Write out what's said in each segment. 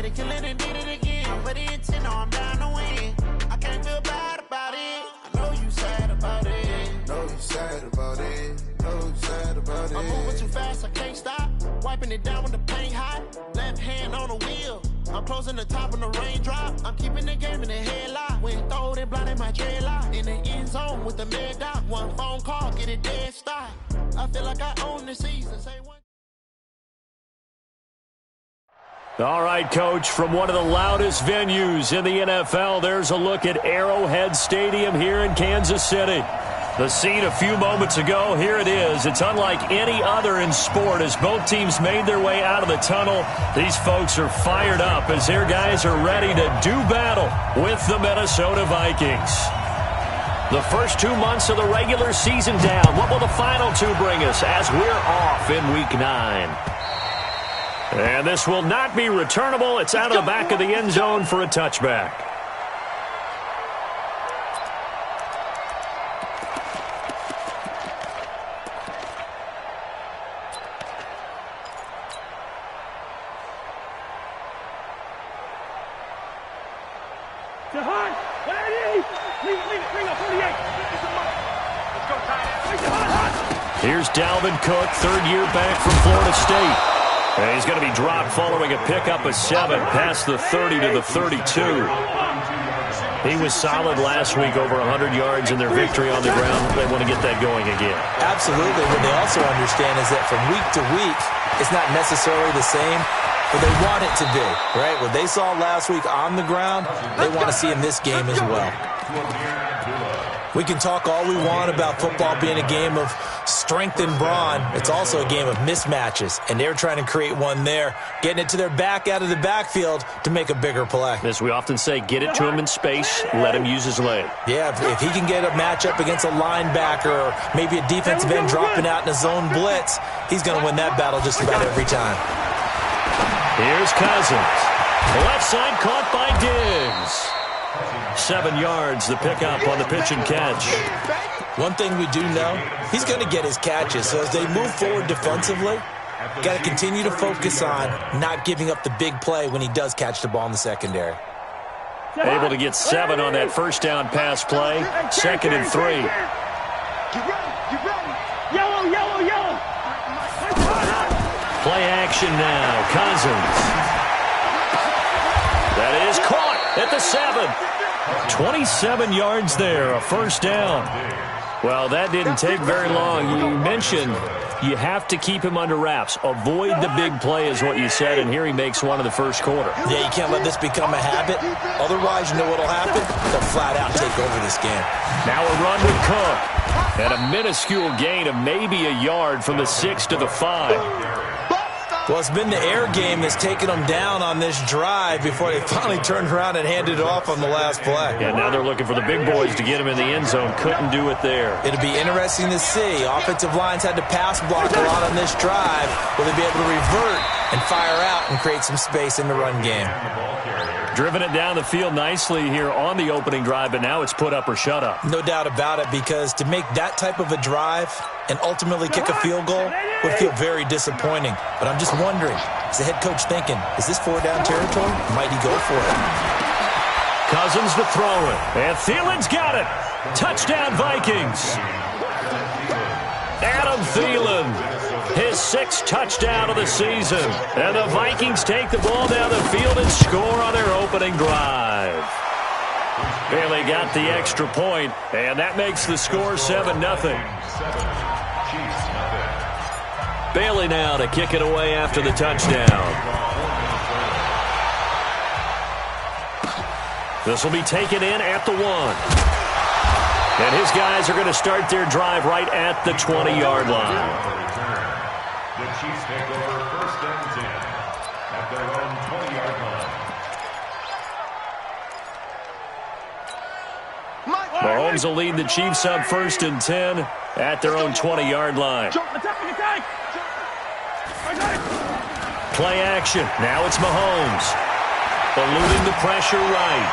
Yeah, they killin' and did it again. But the intent, no, I'm down to win. I can't feel bad about it. I know you sad about it. Know you sad about it. Know you sad about it. I'm moving too fast, I can't stop. Wiping it down when the paint hot. Left hand on the wheel. I'm closing the top when the raindrop. I'm keeping the game in the headlock. When throwed and blinded my dreadlock. In the end zone with the mad dot. One phone call, get it dead stop. I feel like I own the season. Say one. All right, Coach, from one of the loudest venues in the NFL, there's a look at Arrowhead Stadium here in Kansas City. The scene a few moments ago, here it is. It's unlike any other in sport as both teams made their way out of the tunnel. These folks are fired up as their guys are ready to do battle with the Minnesota Vikings. The first 2 months of the regular season down. What will the final two bring us as we're off in Week 9? And this will not be returnable. It's out of the back of the end zone for a touchback. Here's Dalvin Cook, third year back from Florida State. And he's going to be dropped following a pickup of 7 past the 30 to the 32. He was solid last week, over 100 yards in their victory on the ground. They want to get that going again. Absolutely. What they also understand is that from week to week, it's not necessarily the same, but they want it to be, right? What they saw last week on the ground, they want to see in this game as well. We can talk all we want about football being a game of strength and brawn. It's also a game of mismatches, and they're trying to create one there, getting it to their back out of the backfield to make a bigger play. As we often say, get it to him in space, let him use his leg. Yeah, if he can get a matchup against a linebacker or maybe a defensive end dropping out in a zone blitz, he's going to win that battle just about every time. Here's Cousins. Left side caught by Diggs. 7 yards, the pickup on the pitch and catch. One thing we do know, he's going to get his catches. So as they move forward defensively, got to continue to focus on not giving up the big play when he does catch the ball in the secondary. Able to get 7 on that first down pass play. 2nd and 3. Yellow, yellow, yellow. Play action now. Cousins. That is caught at the 7. 27 yards there, a first down. Well, that didn't take very long. You mentioned you have to keep him under wraps. Avoid the big play is what you said, and here he makes one in the first quarter. Yeah, you can't let this become a habit. Otherwise, you know what will happen? They'll flat out take over this game. Now a run with Cook. And a minuscule gain of maybe a yard from the 6 to the 5. Well, it's been the air game that's taken them down on this drive before they finally turned around and handed it off on the last play. And now they're looking for the big boys to get him in the end zone. Couldn't do it there. It'll be interesting to see. Offensive lines had to pass block a lot on this drive. Will they be able to revert and fire out and create some space in the run game? Driven it down the field nicely here on the opening drive, but now it's put up or shut up. No doubt about it, because to make that type of a drive and ultimately kick a field goal would feel very disappointing. But I'm just wondering, is the head coach thinking, is this 4-down territory? Might he go for it? Cousins to throw it. And Thielen's got it. Touchdown, Vikings. Adam Thielen, his 6th touchdown of the season. And the Vikings take the ball down the field and score on their opening drive. Bailey got the extra point, and that makes the score 7-0. Bailey now to kick it away after the touchdown. This will be taken in at the 1. And his guys are going to start their drive right at the 20-yard line. The Chiefs take over 1st and 10 at their own 20-yard line. Mahomes will lead the Chiefs up 1st and 10 at their own 20-yard line. Play action. Now it's Mahomes. Eluding the pressure right.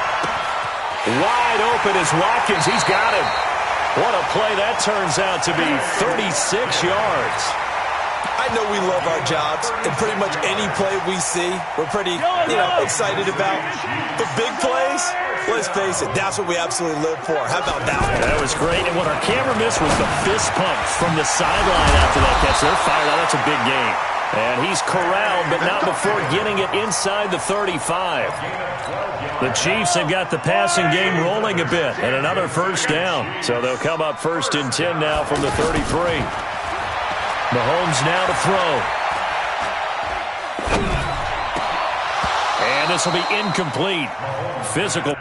Wide open is Watkins. He's got him. What a play that turns out to be. 36 yards. I know we love our jobs, and pretty much any play we see, we're pretty, excited about. But big plays, let's face it, that's what we absolutely live for. How about that one? That was great, and what our camera missed was the fist pump from the sideline after that catch. They're fired out. That's a big game. And he's corralled, but not before getting it inside the 35. The Chiefs have got the passing game rolling a bit, and another first down. So they'll come up 1st and 10 now from the 33. Mahomes now to throw. And this will be incomplete. Physical.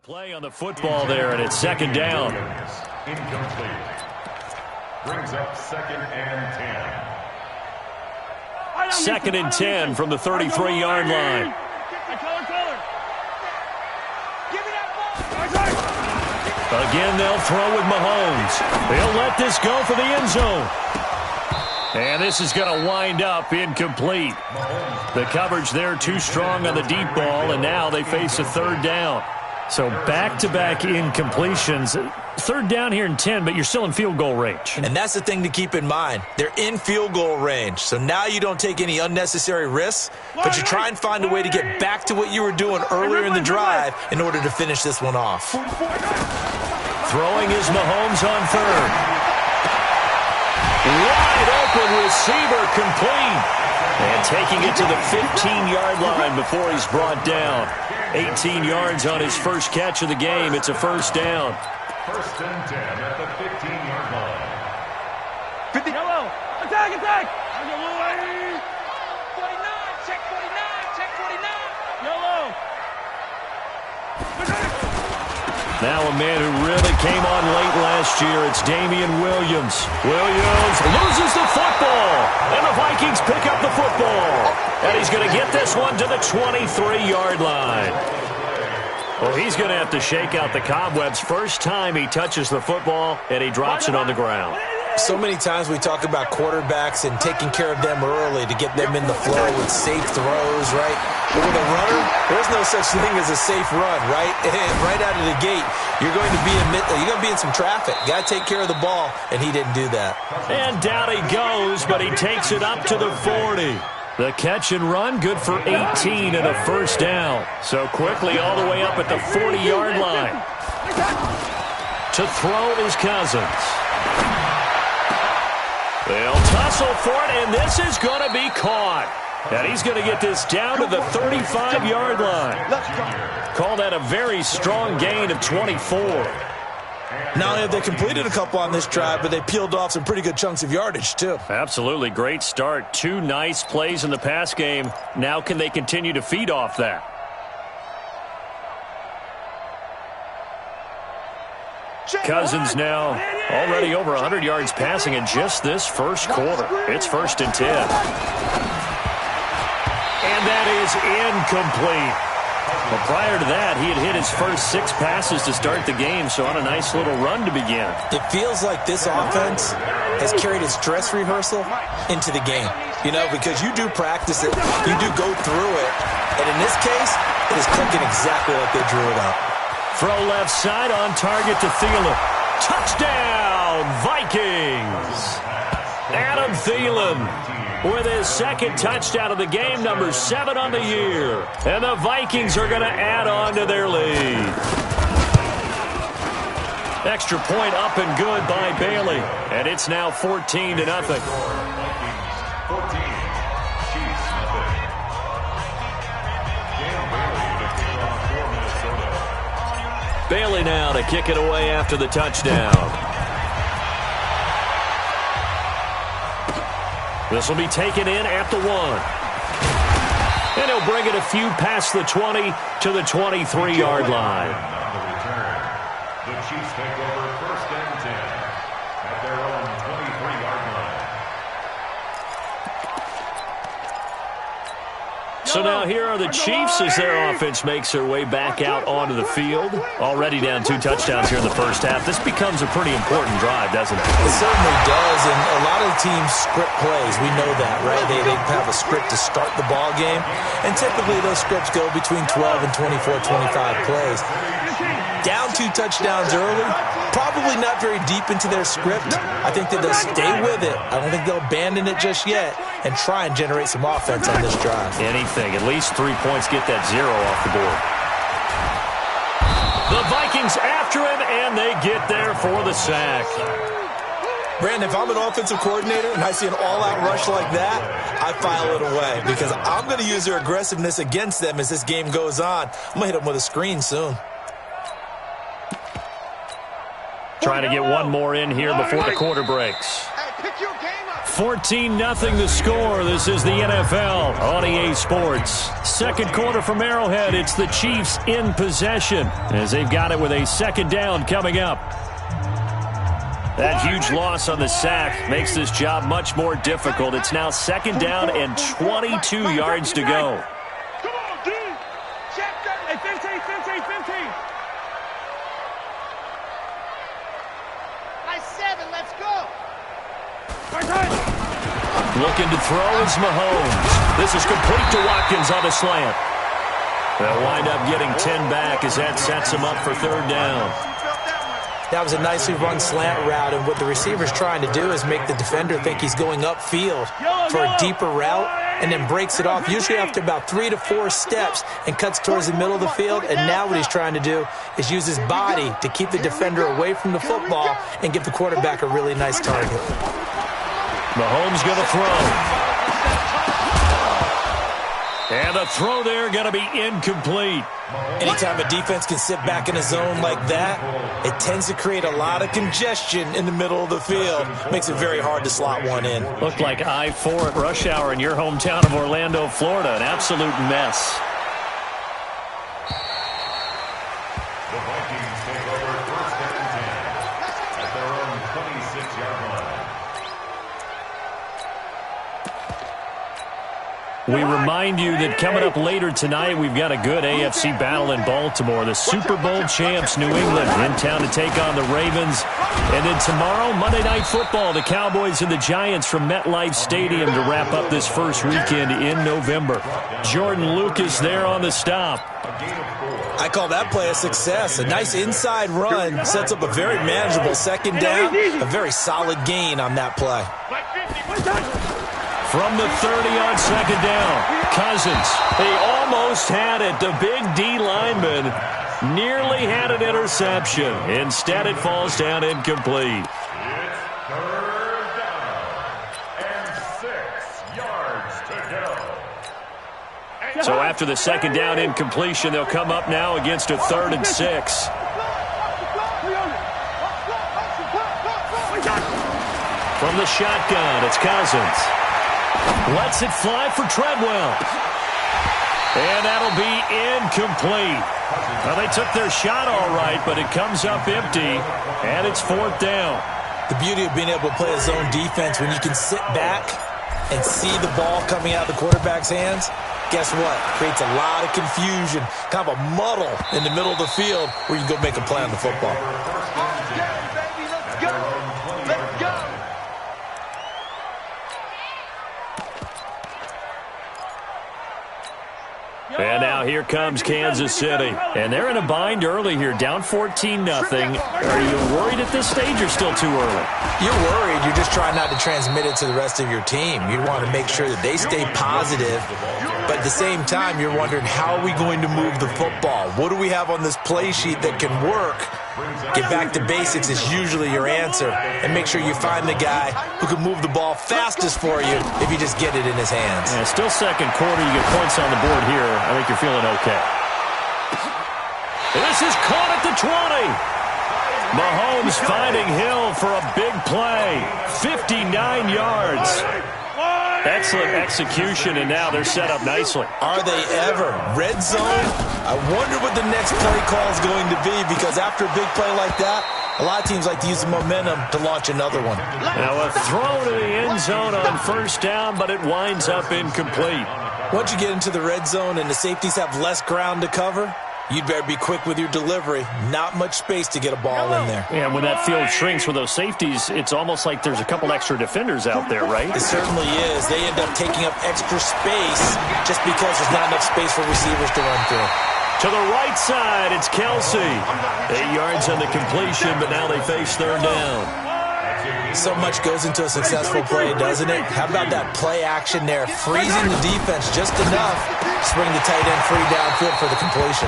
Play on the football there, and it's 2nd down. Incomplete. Brings up 2nd and 10. 2nd and 10 from the 33-yard line. Again, they'll throw with Mahomes. They'll let this go for the end zone. And this is going to wind up incomplete. The coverage there too strong on the deep ball, and now they face a 3rd down. So back-to-back incompletions. 3rd down here and 10, but you're still in field goal range. And that's the thing to keep in mind. They're in field goal range. So now you don't take any unnecessary risks, but you try and find a way to get back to what you were doing earlier in the drive in order to finish this one off. Throwing is Mahomes on 3rd. Wide open receiver complete. And taking it to the 15-yard line before he's brought down. 18 yards on his first catch of the game. It's a first down. 1st and 10 at the 15-yard line. 50. Yellow. Attack, attack. 49. Check 49. Check 49. Yellow. Now a man who really came on late last year. It's Damian Williams. Williams loses the football. And the Vikings pick up the football. And he's going to get this one to the 23-yard line. Well, he's going to have to shake out the cobwebs. First time he touches the football, and he drops it on the ground. So many times we talk about quarterbacks and taking care of them early to get them in the flow with safe throws, right? But with a runner, there's no such thing as a safe run, right? Right out of the gate, you're going to be in some traffic. Got to take care of the ball, and he didn't do that. And down he goes, but he takes it up to the 40. The catch and run, good for 18 and a first down. So quickly all the way up at the 40-yard line. To throw is Cousins. They'll tussle for it, and this is going to be caught. And he's going to get this down to the 35-yard line. Call that a very strong gain of 24. Not only have they completed a couple on this drive, but they peeled off some pretty good chunks of yardage, too. Absolutely. Great start. 2 nice plays in the pass game. Now can they continue to feed off that? Cousins now already over 100 yards passing in just this first quarter. It's 1st and 10. And that is incomplete. Well, prior to that, he had hit his first 6 passes to start the game, so on a nice little run to begin. It feels like this offense has carried its dress rehearsal into the game. You know, because you do practice it, you do go through it, and in this case, it is clicking exactly like they drew it up. Throw left side on target to Thielen. Touchdown, Vikings! Adam Thielen with his 2nd touchdown of the game, number 7 on the year. And the Vikings are going to add on to their lead. Extra point up and good by Bailey. And it's now 14-0. Bailey now to kick it away after the touchdown. This will be taken in at the 1. And he'll bring it a few past the 20 to the 23-yard line. On the return, the Chiefs take over 1st and 10 at their own 23-yard line. So now here are the Chiefs as their offense makes their way back out onto the field. Already down 2 touchdowns here in the first half. This becomes a pretty important drive, doesn't it? It certainly does, and a lot of teams script plays. We know that, right? They have a script to start the ball game, and typically those scripts go between 12 and 24, 25 plays. Down 2 touchdowns early, probably not very deep into their script. I think that they'll stay with it. I don't think they'll abandon it just yet and try and generate some offense on this drive. Anything. At least 3 points, get that 0 off the board. The Vikings after him, and they get there for the sack. Brandon, if I'm an offensive coordinator and I see an all-out rush like that, I file it away because I'm going to use their aggressiveness against them as this game goes on. I'm going to hit them with a screen soon. Trying to get one more in here before the quarter breaks. 14-0 the score. This is the NFL on EA Sports. Second quarter from Arrowhead. It's the Chiefs in possession as they've got it with a second down coming up. That huge loss on the sack makes this job much more difficult. It's now second down and 22 yards to go. Come on, D. Check that. Hey, 15. Nice 7, let's go. Looking to throw is Mahomes. This is complete to Watkins on the slant. They'll wind up getting 10 back as that sets him up for third down. That was a nicely run slant route, and what the receiver's trying to do is make the defender think he's going upfield for a deeper route and then breaks it off, usually after about 3 to 4 steps, and cuts towards the middle of the field. And now what he's trying to do is use his body to keep the defender away from the football and give the quarterback a really nice target. Mahomes going to throw. And the throw there going to be incomplete. Anytime a defense can sit back in a zone like that, it tends to create a lot of congestion in the middle of the field. Makes it very hard to slot one in. Looked like I-4 at rush hour in your hometown of Orlando, Florida. An absolute mess. The Vikings take over first and 10 at their own 26-yard line. We remind you that coming up later tonight, we've got a good AFC battle in Baltimore. The Super Bowl champs, New England, in town to take on the Ravens. And then tomorrow, Monday Night Football, the Cowboys and the Giants from MetLife Stadium to wrap up this first weekend in November. Jordan Lucas there on the stop. I call that play a success. A nice inside run sets up a very manageable second down. A very solid gain on that play. From the 30 on second down, Cousins. He almost had it. The big D lineman nearly had an interception. Instead, it falls down incomplete. It's third down and 6 yards to go. So after the second down incompletion, they'll come up now against a 3rd and 6. From the shotgun, it's Cousins. Lets it fly for Treadwell. And that'll be incomplete. Well, they took their shot all right, but it comes up empty, and it's 4th down. The beauty of being able to play a zone defense when you can sit back and see the ball coming out of the quarterback's hands, guess what? Creates a lot of confusion, kind of a muddle in the middle of the field where you can go make a play on the football. And now here comes Kansas City. And they're in a bind early here, down 14-0. Are you worried at this stage or still too early? You're worried. You're just trying not to transmit it to the rest of your team. You want to make sure that they stay positive. But at the same time, you're wondering, how are we going to move the football? What do we have on this play sheet that can work? Get back to basics is usually your answer. And make sure you find the guy who can move the ball fastest for you if you just get it in his hands. Yeah, still second quarter. You get points on the board here. I think you're feeling okay. This is caught at the 20. Mahomes finding Hill for a big play. 59 yards. Excellent execution, and now they're set up nicely. Are they ever? Red zone? I wonder what the next play call is going to be, because after a big play like that, a lot of teams like to use the momentum to launch another one. Now a throw to the end zone on first down, but it winds up incomplete. Once you get into the red zone and the safeties have less ground to cover, you'd better be quick with your delivery. Not much space to get a ball in there. Yeah, when that field shrinks with those safeties, it's almost like there's a couple extra defenders out there, right? It certainly is. They end up taking up extra space just because there's not enough space for receivers to run through. To the right side, it's Kelsey. 8 yards on the completion, but now they face third down. So much goes into a successful play, doesn't it? How about that play action there? Freezing the defense just enough to bring the tight end free downfield for the completion.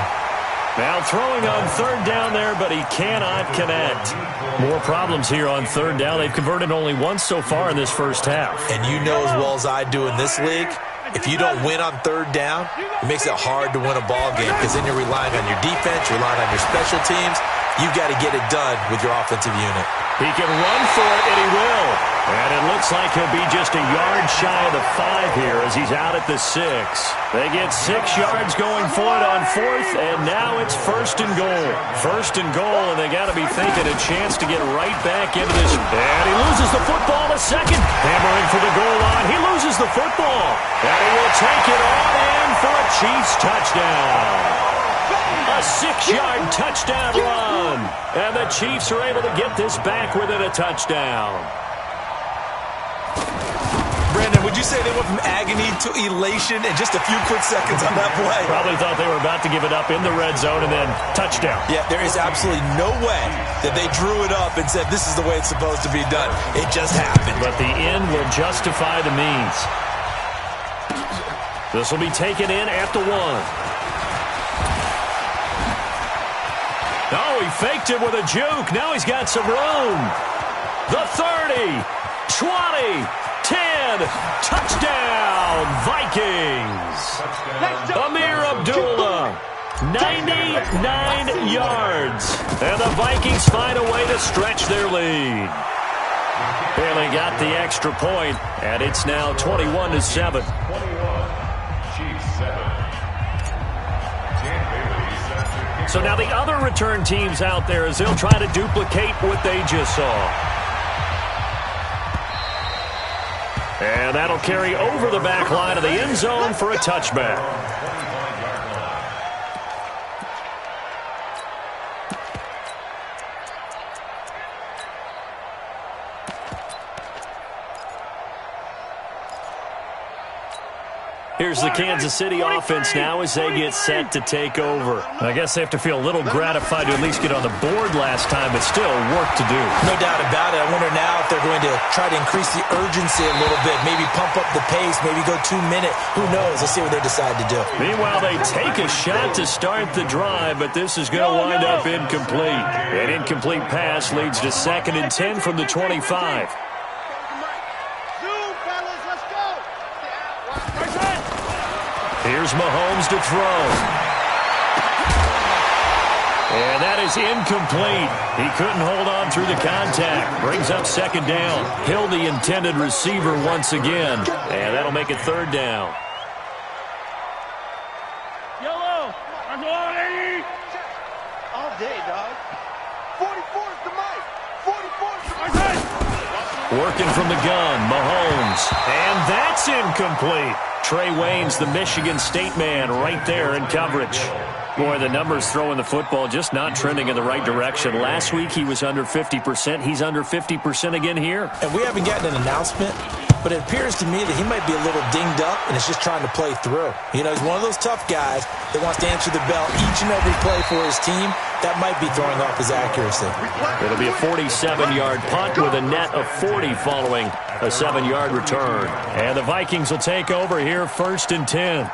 Now throwing on third down there, but he cannot connect. More problems here on third down. They've converted only once so far in this first half. And you know as well as I do in this league, if you don't win on third down, it makes it hard to win a ball game because then you're relying on your defense, you're relying on your special teams. You've got to get it done with your offensive unit. He can run for it, and he will. And it looks like he'll be just a yard shy of the 5 here as he's out at the 6. They get 6 yards going for it on fourth, and now it's first and goal. First and goal, and they got to be thinking a chance to get right back into this. And he loses the football a second. Hammering for the goal line. He loses the football. And he will take it on in for a Chiefs touchdown. A 6-yard touchdown run. And the Chiefs are able to get this back within a touchdown. Brandon, would you say they went from agony to elation in just a few quick seconds on that play? Probably thought they were about to give it up in the red zone and then touchdown. Yeah, there is absolutely no way that they drew it up and said this is the way it's supposed to be done. It just happened. But the end will justify the means. This will be taken in at the 1. Oh, he faked it with a juke. Now he's got some room. The 30, 20, 10, touchdown, Vikings. Amir Abdullah, 99 yards. And the Vikings find a way to stretch their lead. And they got the extra point, and it's now 21-7. So now the other return teams out there as they'll try to duplicate what they just saw. And that'll carry over the back line of the end zone for a touchback. Here's the Kansas City offense now as they get set to take over. I guess they have to feel a little gratified to at least get on the board last time, but still work to do. No doubt about it. I wonder now if they're going to try to increase the urgency a little bit, maybe pump up the pace, maybe go 2-minute. Who knows? Let's see what they decide to do. Meanwhile, they take a shot to start the drive, but this is going to wind up incomplete. An incomplete pass leads to 2nd and 10 from the 25. Here's Mahomes to throw. And that is incomplete. He couldn't hold on through the contact. Brings up 2nd down. Hill, the intended receiver once again. And that'll make it 3rd down. Yellow. All day, dog. 44 is the mic. 44 is the mic. Working from the gun, Mahomes. And that's incomplete. Trey Wayne's the Michigan State man right there in coverage. Boy, the numbers throwing the football just not trending in the right direction. Last week he was under 50%. He's under 50% again here. And we haven't gotten an announcement, but it appears to me that he might be a little dinged up and is just trying to play through. You know, he's one of those tough guys that wants to answer the bell each and every play for his team. That might be throwing off his accuracy. It'll be a 47-yard punt with a net of 40 following a 7-yard return. And the Vikings will take over here 1st and 10.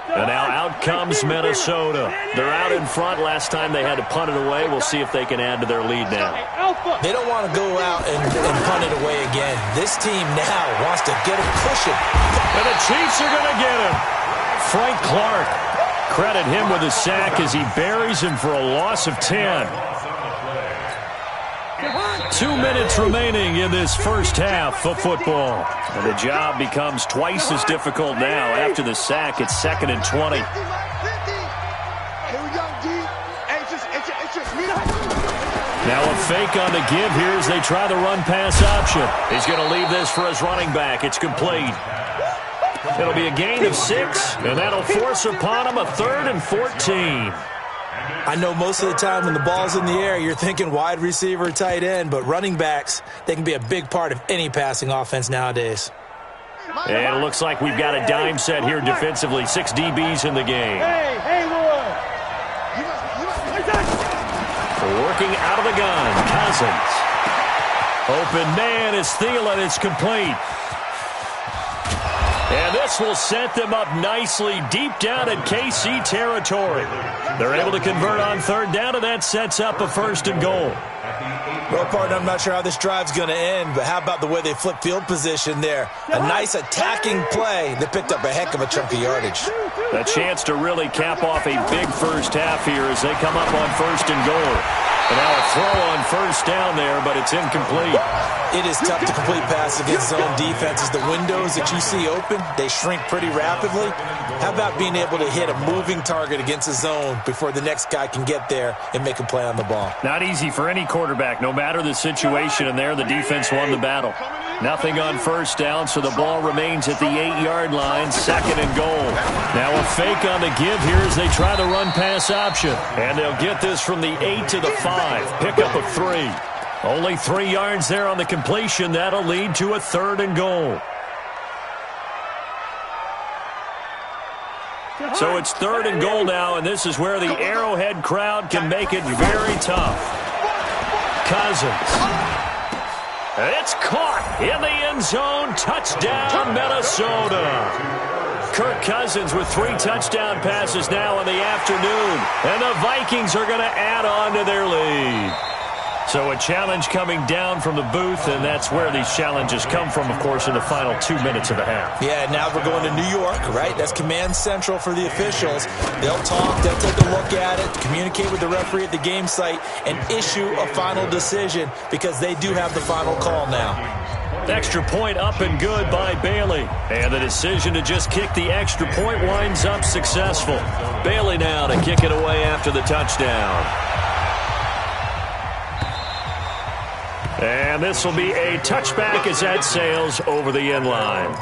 And now out comes Minnesota. They're out in front. Last time they had to punt it away. We'll see if they can add to their lead now. They don't want to go out and punt it away again. This team now wants to get it pushing. And the Chiefs are going to get him. Frank Clark. Credit him with a sack as he buries him for a loss of 10. 2 minutes remaining in this first half of football. And the job becomes twice as difficult now. After the sack, it's 2nd and 20. Here we go, D. Hey, it's just me. Now a fake on the give here as they try the run-pass option. He's going to leave this for his running back. It's complete. It'll be a gain of 6, and that'll force upon him a 3rd and 14. I know most of the time when the ball's in the air, you're thinking wide receiver, tight end, but running backs, they can be a big part of any passing offense nowadays. And it looks like we've got a dime set here defensively. 6 DBs in the game. Working out of the gun, Cousins. Open man is Thielen. It's complete. And this will set them up nicely deep down in KC territory. They're able to convert on 3rd down, and that sets up a 1st and goal. Well, partner, I'm not sure how this drive's going to end, but how about the way they flip field position there? A nice attacking play that picked up a heck of a chunk of yardage. A chance to really cap off a big first half here as they come up on 1st and goal. And now a throw on 1st down there, but it's incomplete. It is tough to complete passes against zone defenses. The windows that you see open, they shrink pretty rapidly. How about being able to hit a moving target against a zone before the next guy can get there and make a play on the ball? Not easy for any quarterback, no matter the situation, and there the defense won the battle. Nothing on 1st down, so the ball remains at the 8-yard line, 2nd and goal. Now a fake on the give here as they try the run-pass option. And they'll get this from the 8 to the 5, pickup of 3. Only 3 yards there on the completion. That'll lead to a 3rd and goal. So it's 3rd and goal now, and this is where the Arrowhead crowd can make it very tough. Cousins. It's caught in the end zone. Touchdown, Minnesota. Kirk Cousins with 3 touchdown passes now in the afternoon. And the Vikings are going to add on to their lead. So a challenge coming down from the booth, and that's where these challenges come from, of course, in the final 2 minutes of the half. Yeah, now we're going to New York, right? That's command central for the officials. They'll talk, they'll take a look at it, communicate with the referee at the game site, and issue a final decision because they do have the final call now. Extra point up and good by Bailey. And the decision to just kick the extra point winds up successful. Bailey now to kick it away after the touchdown. And this will be a touchback as that sails over the end line.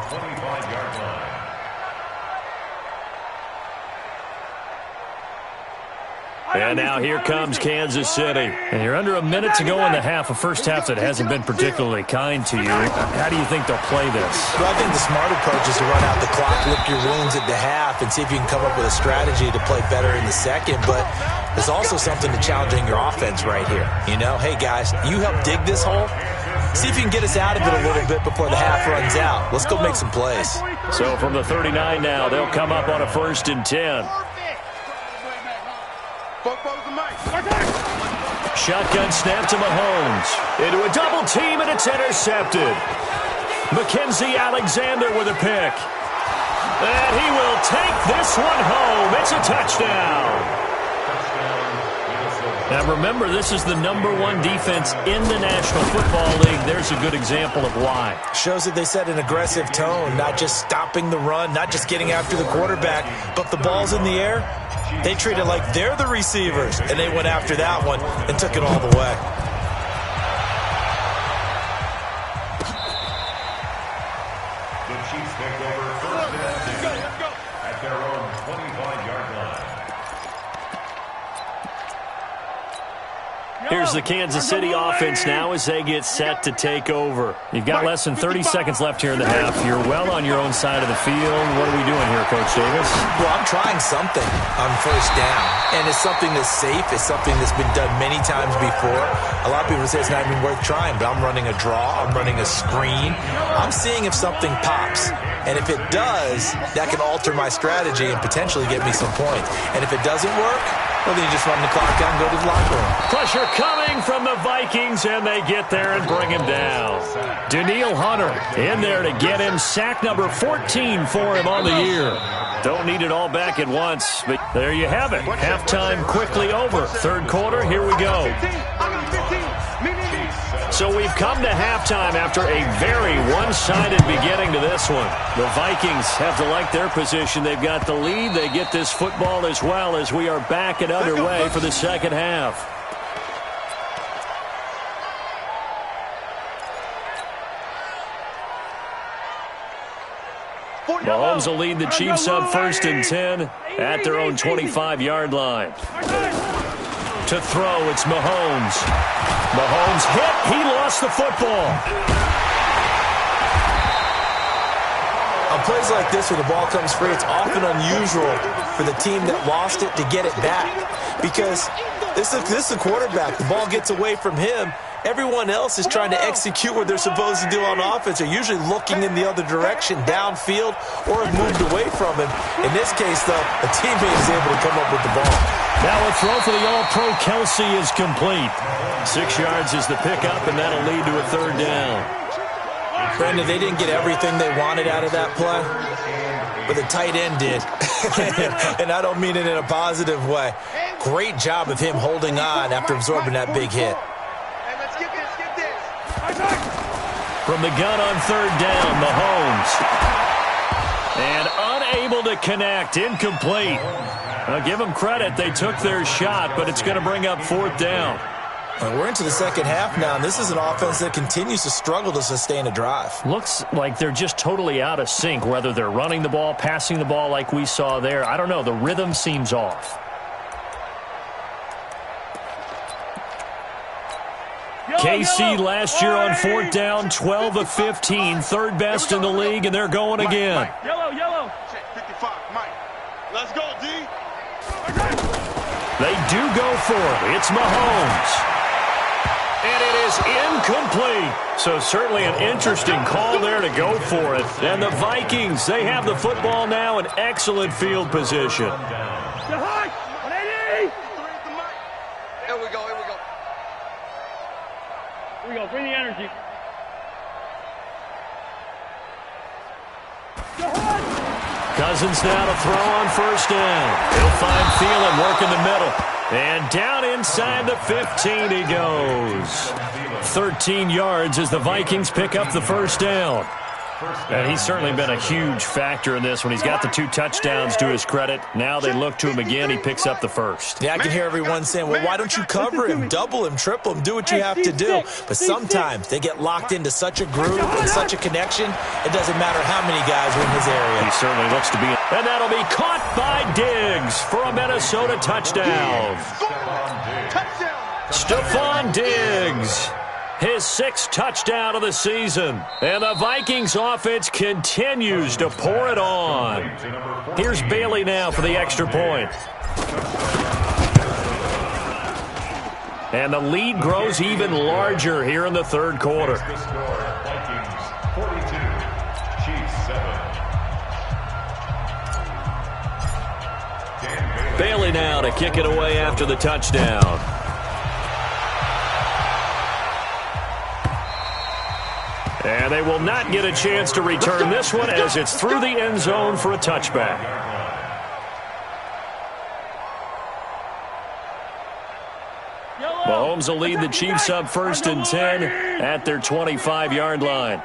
And now here comes Kansas City. And you're under a minute to go in the half, a first half that hasn't been particularly kind to you. How do you think they'll play this? Well, I think the smart approach is to run out the clock, lick your wounds at the half, and see if you can come up with a strategy to play better in the second. But there's also something to challenging your offense right here. You know, hey, guys, you help dig this hole. See if you can get us out of it a little bit before the half runs out. Let's go make some plays. So from the 39 now, they'll come up on a 1st and 10. Shotgun snap to Mahomes. Into a double team, and it's intercepted. Mackenzie Alexander with a pick. And he will take this one home. It's a touchdown. Now remember, this is the #1 defense in the National Football League. There's a good example of why. Shows that they set an aggressive tone, not just stopping the run, not just getting after the quarterback, but the ball's in the air. They treat it like they're the receivers, and they went after that one and took it all the way. The Chiefs take over 1st and 10 at their own 25-yard line. Here's the Kansas City offense now as they get set to take over. You've got less than 30 seconds left here in the half. You're well on your own side of the field. What are we doing here, Coach Davis? Well, I'm trying something on 1st down, and it's something that's safe. It's something that's been done many times before. A lot of people say it's not even worth trying, but I'm running a draw. I'm running a screen. I'm seeing if something pops, and if it does, that can alter my strategy and potentially get me some points. And if it doesn't work, well, then you just run the clock down and go to the locker room. Pressure coming from the Vikings, and they get there and bring him down. Danielle Hunter in there to get him sack number 14 for him on the year. Don't need it all back at once, but there you have it. Halftime quickly over. 3rd quarter, here we go. So we've come to halftime after a very one-sided beginning to this one. The Vikings have to like their position. They've got the lead. They get this football as well as we are back and underway for the second half. Mahomes will lead the Chiefs up 1st and 10 at their own 25-yard line. To throw, it's Mahomes. Mahomes hit. He lost the football. On plays like this where the ball comes free, it's often unusual for the team that lost it to get it back because this is the quarterback. The ball gets away from him. Everyone else is trying to execute what they're supposed to do on offense. They're usually looking in the other direction, downfield, or have moved away from him. In this case, though, a teammate is able to come up with the ball. Now a throw for the All-Pro Kelsey is complete. 6 yards is the pickup, and that'll lead to a 3rd down. Brandon, they didn't get everything they wanted out of that play, but the tight end did. And I don't mean it in a positive way. Great job of him holding on after absorbing that big hit. From the gun on 3rd down, Mahomes. And unable to connect, incomplete. Now give them credit, they took their shot, but it's going to bring up 4th down. We're into the second half now, and this is an offense that continues to struggle to sustain a drive. Looks like they're just totally out of sync, whether they're running the ball, passing the ball like we saw there. I don't know. The rhythm seems off. KC last year on 4th down, 12 of 15, 3rd best in the league, and they're going again. Yellow. Check 55, Mike. Let's go, D. They do go for it. It's Mahomes. And it is incomplete. So certainly an interesting call there to go for it. And the Vikings, they have the football now in excellent field position. Here we go. Here we go. Bring the energy. Cousins now to throw on 1st down. He'll find Thielen working the middle. And down inside the 15 he goes. 13 yards as the Vikings pick up the 1st down. And he's certainly been a huge factor in this when he's got the 2 touchdowns to his credit. Now they look to him again. He picks up the 1st. Yeah, I can hear everyone saying, well, why don't you cover him, double him, triple him, do what you have to do. But sometimes they get locked into such a groove and such a connection, it doesn't matter how many guys are in his area. He certainly looks to be. And that'll be caught by Diggs for a Minnesota touchdown. Stephon Diggs. His 6th touchdown of the season. And the Vikings offense continues to pour it on. Here's Bailey now for the extra point. And the lead grows even larger here in the 3rd quarter. Vikings 42, Chiefs 7. Bailey now to kick it away after the touchdown. And they will not get a chance to return this one as it's through the end zone for a touchback. Mahomes will lead the Chiefs up 1st and 10 at their 25-yard line.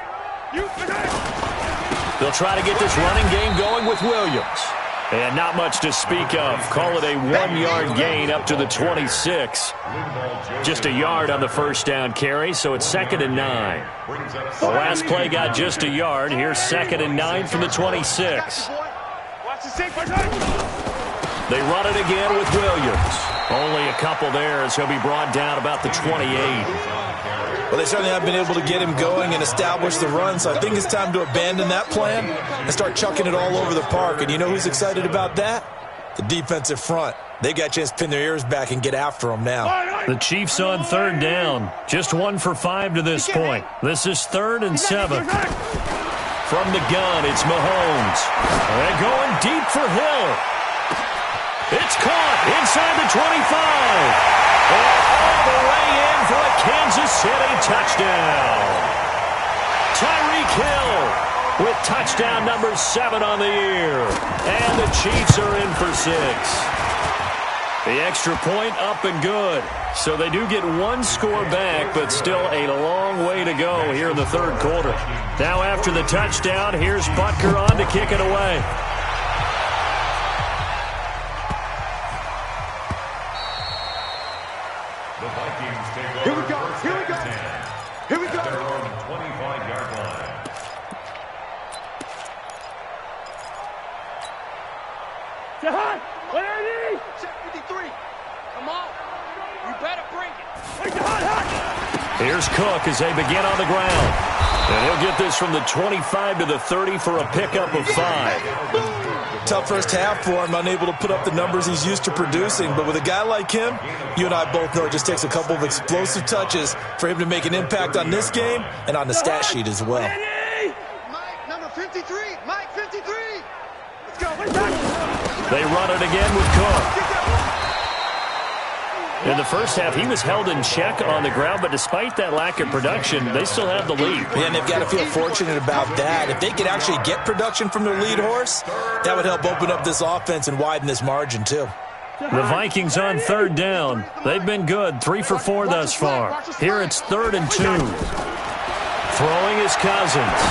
They'll try to get this running game going with Williams. And not much to speak of. Call it a 1-yard gain up to the 26. Just a yard on the 1st down carry, so it's 2nd and 9. The last play got just a yard. Here's 2nd and 9 from the 26. They run it again with Williams. Only a couple there as he'll be brought down about the 28. Well, they certainly have been able to get him going and establish the run, so I think it's time to abandon that plan and start chucking it all over the park. And you know who's excited about that? The defensive front. They got a chance to pin their ears back and get after them now. The Chiefs on 3rd down. Just 1 for 5 to this point. This is 3rd and 7. From the gun, it's Mahomes. They're going deep for Hill. It's caught inside the 25. And all the way in for a Kansas City touchdown. Tyreek Hill with touchdown number 7 on the year. And the Chiefs are in for 6. The extra point up and good. So they do get 1 score back, but still a long way to go here in the 3rd quarter. Now after the touchdown, here's Butker on to kick it away. The Vikings take over. Here we go. Here we go. At their own 25-yard line. Check 53. Come on. You better bring it. Here's Cook as they begin on the ground. And he'll get this from the 25 to the 30 for a pickup of 5. Tough first half for him, unable to put up the numbers he's used to producing. But with a guy like him, you and I both know it just takes a couple of explosive touches for him to make an impact on this game and on the stat sheet as well. Mike, number 53. Mike, 53. Let's go. They run it again with Cook. In the first half, he was held in check on the ground, but despite that lack of production, they still have the lead. And they've got to feel fortunate about that. If they could actually get production from their lead horse, that would help open up this offense and widen this margin too. The Vikings on third down. They've been good, 3 for 4 thus far. Here it's 3rd and 2. Throwing is Cousins.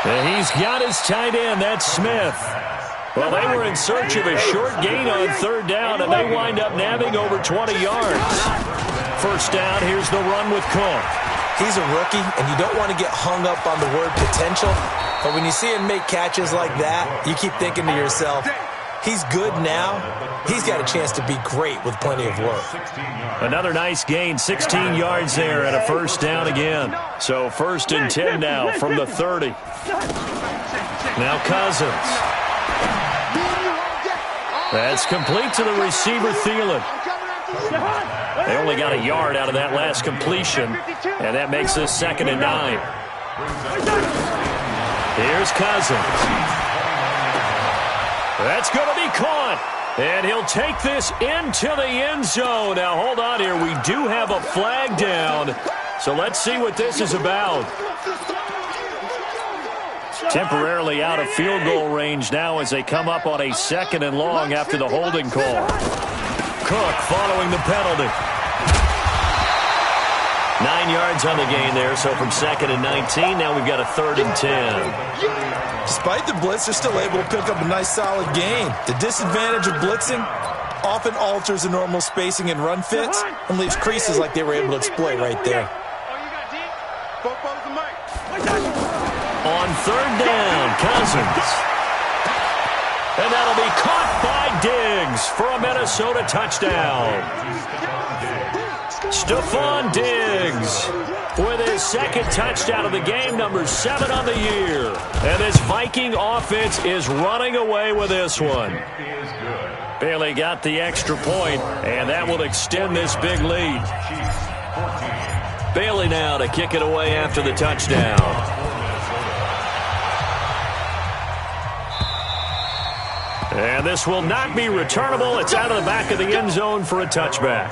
And he's got his tight end, that's Smith. Well, they were in search of a short gain on third down, and they wind up nabbing over 20 yards. First down, here's the run with Cook. He's a rookie, and you don't want to get hung up on the word potential. But when you see him make catches like that, you keep thinking to yourself, he's good now. He's got a chance to be great with plenty of work. Another nice gain, 16 yards there, and a first down again. So 1st and 10 now from the 30. Now Cousins. That's complete to the receiver, Thielen. They only got a yard out of that last completion, and that makes this 2nd and 9. Here's Cousins. That's going to be caught, and he'll take this into the end zone. Now, hold on here. We do have a flag down, so let's see what this is about. Temporarily out of field goal range now as they come up on a 2nd and long after the holding call. Cook following the penalty. 9 yards on the gain there, so from 2nd and 19, now we've got a 3rd and 10. Despite the blitz, they're still able to pick up a nice solid gain. The disadvantage of blitzing often alters the normal spacing and run fits and leaves creases like they were able to exploit right there. On 3rd down, Cousins. And that'll be caught by Diggs for a Minnesota touchdown. Stephon Diggs with his 2nd touchdown of the game, number 7 on the year. And this Viking offense is running away with this one. Bailey got the extra point, and that will extend this big lead. Bailey now to kick it away after the touchdown. And this will not be returnable. It's out of the back of the end zone for a touchback.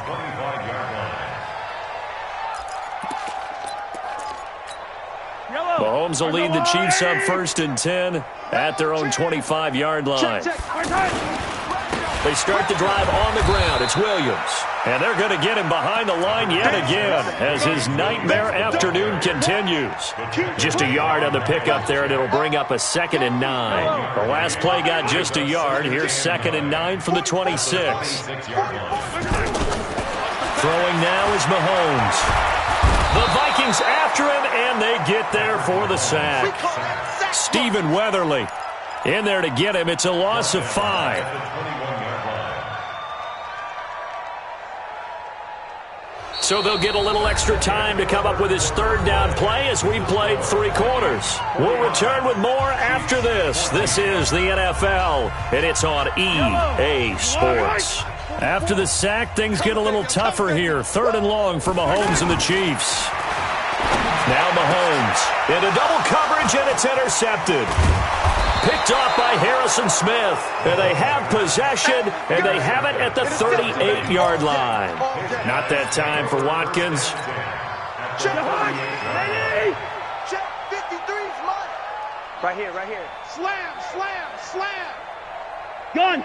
Mahomes will lead the Chiefs up 1st and 10 at their own 25-yard line. They start the drive on the ground. It's Williams. And they're going to get him behind the line yet again as his nightmare afternoon continues. Just a yard on the pickup there, and it'll bring up a 2nd and 9. The last play got just a yard. Here's 2nd and 9 from the 26. Throwing now is Mahomes. The Vikings after him, and they get there for the sack. Stephen Weatherly in there to get him. It's a loss of 5. So they'll get a little extra time to come up with his 3rd down play as we played 3 quarters. We'll return with more after this. This is the NFL, and it's on EA Sports. After the sack, things get a little tougher here. 3rd and long for Mahomes and the Chiefs. Now Mahomes into double coverage, and it's intercepted. Picked off by Harrison Smith. And they have possession, and they have it at the 38-yard line. Not that time for Watkins. Check 53's mine. Right here, right here. Slam, slam, slam. Gun.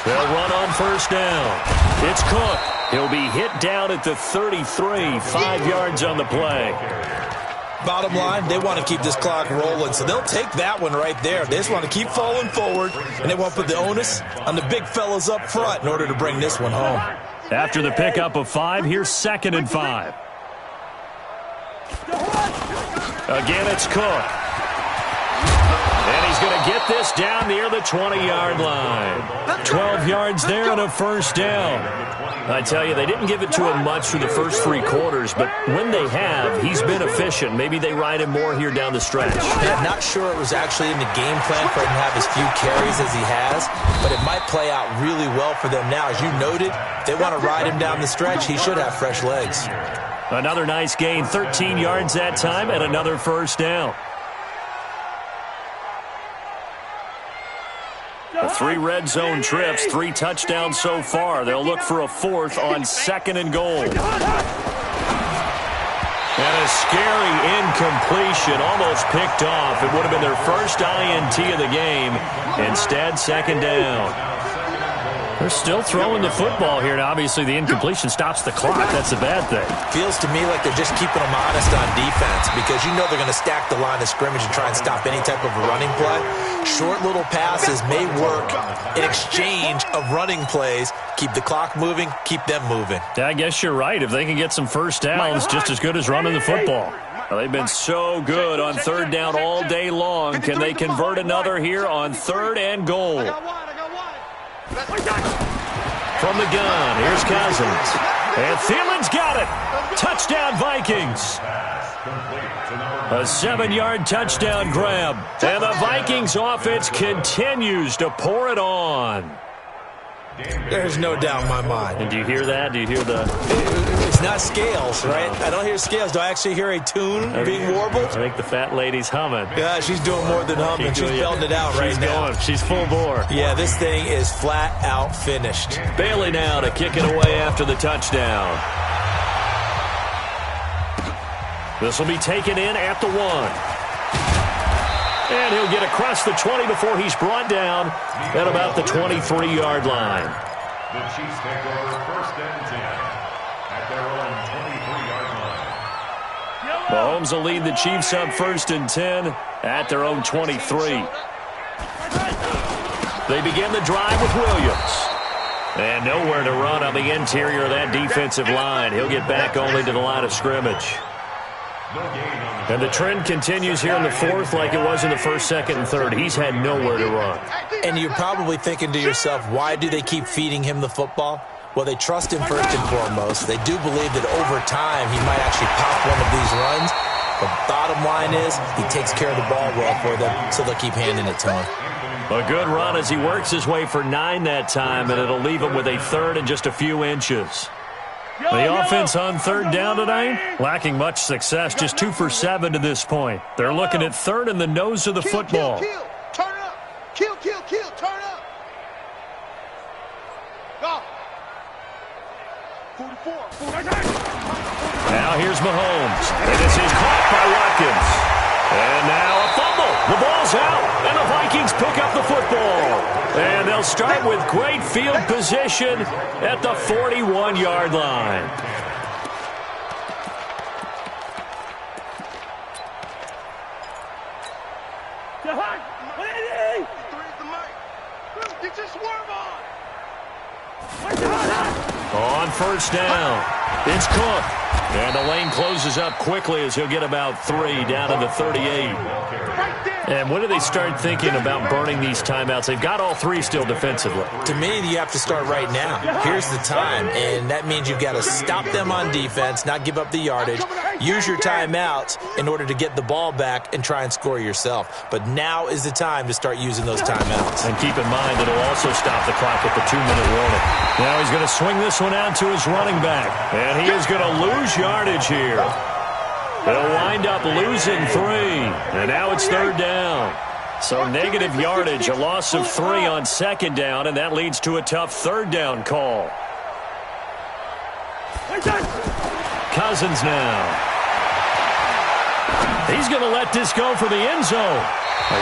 They'll run on 1st down. It's Cook. He'll be hit down at the 33, 5 yards on the play. Bottom line, they want to keep this clock rolling, so they'll take that one right there. They just want to keep falling forward, and they won't put the onus on the big fellas up front in order to bring this one home. After the pickup of 5, here's 2nd and 5. Again, it's Cook. And he's going to get this down near the 20-yard line. 12 yards there and a first down. I tell you, they didn't give it to him much through the first 3 quarters, but when they have, he's been efficient. Maybe they ride him more here down the stretch. Yeah, not sure it was actually in the game plan for him to have as few carries as he has, but it might play out really well for them now. As you noted, they want to ride him down the stretch. He should have fresh legs. Another nice gain, 13 yards that time, and another first down. 3 red zone trips, 3 touchdowns so far. They'll look for a 4th on 2nd and goal. And a scary incompletion, almost picked off. It would have been their first INT of the game. Instead, 2nd down. They're still throwing the football here, and obviously the incompletion stops the clock. That's a bad thing. Feels to me like they're just keeping them honest on defense because you know they're going to stack the line of scrimmage and try and stop any type of a running play. Short little passes may work in exchange of running plays. Keep the clock moving, keep them moving. Yeah, I guess you're right. If they can get some first downs, just as good as running the football. Well, they've been so good on 3rd down all day long. Can they convert another here on 3rd and goal? From the gun, here's Cousins. And Thielen's got it. Touchdown, Vikings. A 7-yard touchdown grab. And the Vikings offense continues to pour it on. There's no doubt in my mind. And do you hear that? Do you hear the... It's not scales, right? I don't hear scales. Do I actually hear a tune being warbled? I think the fat lady's humming. Yeah, she's doing more than humming. She's belting it out right now. She's full bore. Yeah, this thing is flat out finished. Bailey now to kick it away after the touchdown. This will be taken in at the 1. And he'll get across the 20 before he's brought down at about the 23-yard line. The Chiefs take over 1st and 10 at their own 23-yard line. Mahomes will lead the Chiefs up 1st and 10 at their own 23. They begin the drive with Williams. And nowhere to run on the interior of that defensive line. He'll get back only to the line of scrimmage. And the trend continues here in the 4th like it was in the 1st, 2nd, and 3rd. He's had nowhere to run. And you're probably thinking to yourself, why do they keep feeding him the football? Well, they trust him first and foremost. They do believe that over time he might actually pop one of these runs. The bottom line is he takes care of the ball well for them, so they'll keep handing it to him. A good run as he works his way for 9 that time, and it'll leave him with a 3rd and just a few inches. The offense on 3rd down tonight, lacking much success, just 2 for 7 to this point. They're looking at 3rd in the nose of the football. Kill. Turn up. Kill. Turn up. Go. 44. Now here's Mahomes. And this is caught by Watkins. And now a fumble. The ball's out, and the Vikings pick up the football. And they'll start with great field position at the 41-yard line. Get your swerve on. On 1st down, it's Cook. And the lane closes up quickly as he'll get about 3 down to the 38. And when do they start thinking about burning these timeouts? They've got all 3 still defensively. To me, you have to start right now. Here's the time, and that means you've got to stop them on defense, not give up the yardage. Use your timeouts in order to get the ball back and try and score yourself. But now is the time to start using those timeouts. And keep in mind that it'll also stop the clock at the 2-minute warning. Now he's going to swing this one out to his running back. And he is going to lose yardage here. They'll wind up losing 3. And now it's 3rd down. So negative yardage, a loss of 3 on 2nd down, and that leads to a tough 3rd down call. Cousins now. He's going to let this go for the end zone.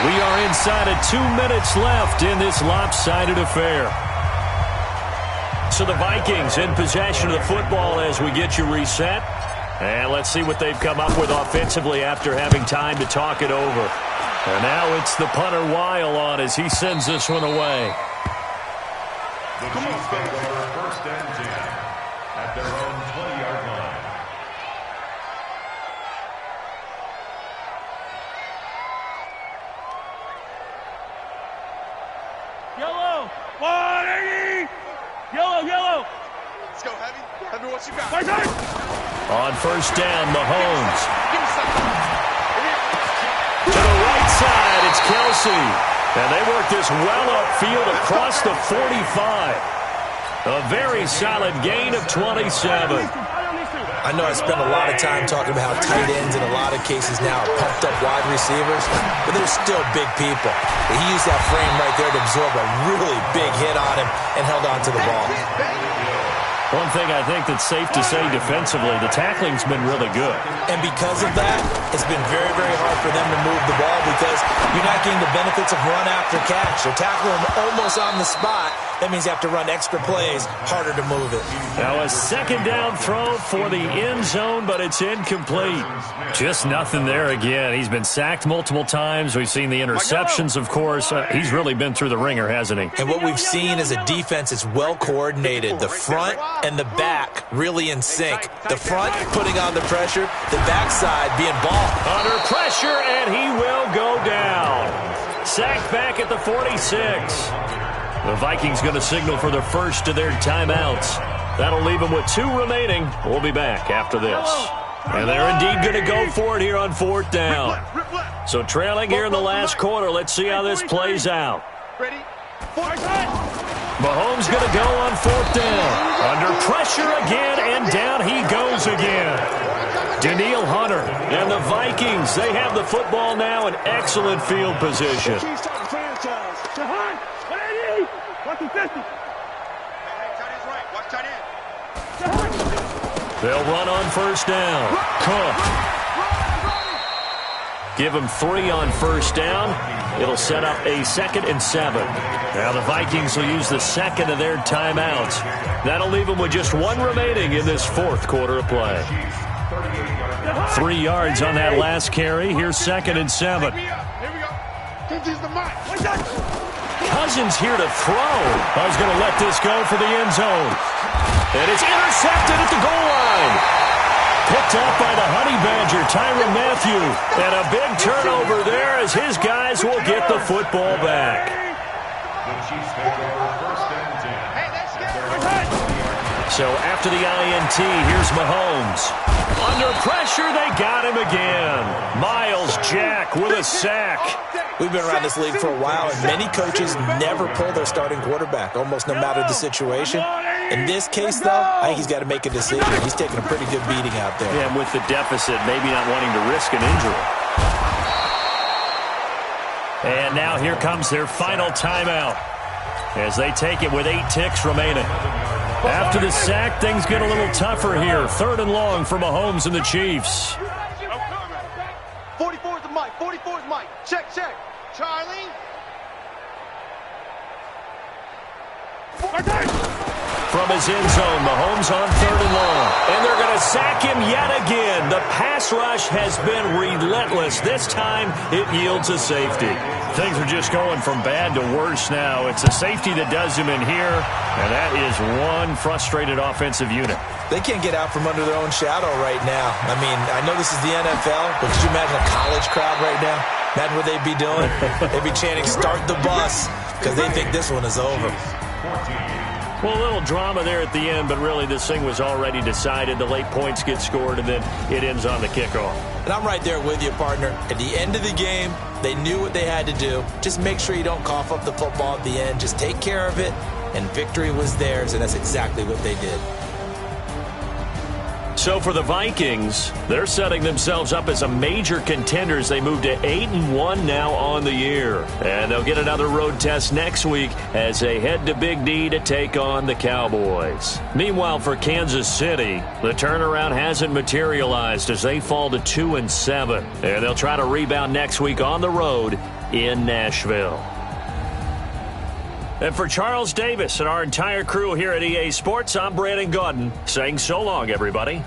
We are inside of 2 minutes left in this lopsided affair. So the Vikings in possession of the football as we get you reset. And let's see what they've come up with offensively after having time to talk it over. And now it's the punter Weil on as he sends this one away. The Chiefs take over 1st and 10 at their own 20-yard line. 180. Yellow. Let's go, Heavy. Heavy, what you got? My turn. On first down, Mahomes. Give me something. To the right side, it's Kelsey. And they work this well upfield across the 45. A very solid gain of 27. I know I spent a lot of time talking about how tight ends in a lot of cases now are pumped up wide receivers, but they're still big people. He used that frame right there to absorb a really big hit on him and held on to the ball. One thing I think that's safe to say defensively, the tackling's been really good. And because of that, it's been very, very hard for them to move the ball because you're not getting the benefits of run after catch. They're tackling them almost on the spot. That means you have to run extra plays, harder to move it. Now a second down throw for the end zone, but it's incomplete. Just nothing there again. He's been sacked multiple times. We've seen the interceptions, of course. He's really been through the ringer, hasn't he? And what we've seen is a defense that's well coordinated. The front and the back really in sync. The front putting on the pressure, the backside being ball. Under pressure, and he will go down. Sacked back at the 46. The Vikings going to signal for the first of their timeouts. That'll leave them with 2 remaining. We'll be back after this. And they're indeed going to go for it here on 4th down. So trailing here in the last quarter. Let's see how this plays out. Ready? Mahomes going to go on 4th down. Under pressure again, and down he goes again. Daniil Hunter and the Vikings, they have the football now in excellent field position. They'll run on first down. Cook. Give him 3 on first down. It'll set up a 2nd and 7. Now the Vikings will use the second of their timeouts. That'll leave them with just 1 remaining in this 4th quarter of play. 3 yards on that last carry. Here's 2nd and 7. Cousins here to throw. I was going to let this go for the end zone. And it's intercepted at the goal line. Picked up by the Honey Badger, Tyrann Mathieu. And a big turnover there as his guys will get the football back. The Chiefs take over first and 10. So after the INT, here's Mahomes. Under pressure, they got him again. Miles Jack with a sack. We've been around this league for a while, and many coaches never pull their starting quarterback, almost no matter the situation. In this case, though, I think he's got to make a decision. He's taking a pretty good beating out there. Yeah, and with the deficit, maybe not wanting to risk an injury. And now here comes their final timeout as they take it with 8 ticks remaining. After the sack, things get a little tougher here. 3rd and long for Mahomes and the Chiefs. 44 is the mic. 44 is Mike. Check. Charlie. From his end zone, Mahomes on 3rd and long. And they're going to sack him yet again. The pass rush has been relentless. This time, it yields a safety. Things are just going from bad to worse now. It's a safety that does him in here, and that is one frustrated offensive unit. They can't get out from under their own shadow right now. I mean, I know this is the NFL, but could you imagine a college crowd right now? Imagine what they'd be doing. They'd be chanting, "Start the bus," because they think this one is over. Well, a little drama there at the end, but really this thing was already decided. The late points get scored, and then it ends on the kickoff. And I'm right there with you, partner. At the end of the game, they knew what they had to do. Just make sure you don't cough up the football at the end. Just take care of it, and victory was theirs, and that's exactly what they did. So for the Vikings, they're setting themselves up as a major contender as they move to 8-1 now on the year. And they'll get another road test next week as they head to Big D to take on the Cowboys. Meanwhile, for Kansas City, the turnaround hasn't materialized as they fall to 2-7. And they'll try to rebound next week on the road in Nashville. And for Charles Davis and our entire crew here at EA Sports, I'm Brandon Gaudin saying so long, everybody.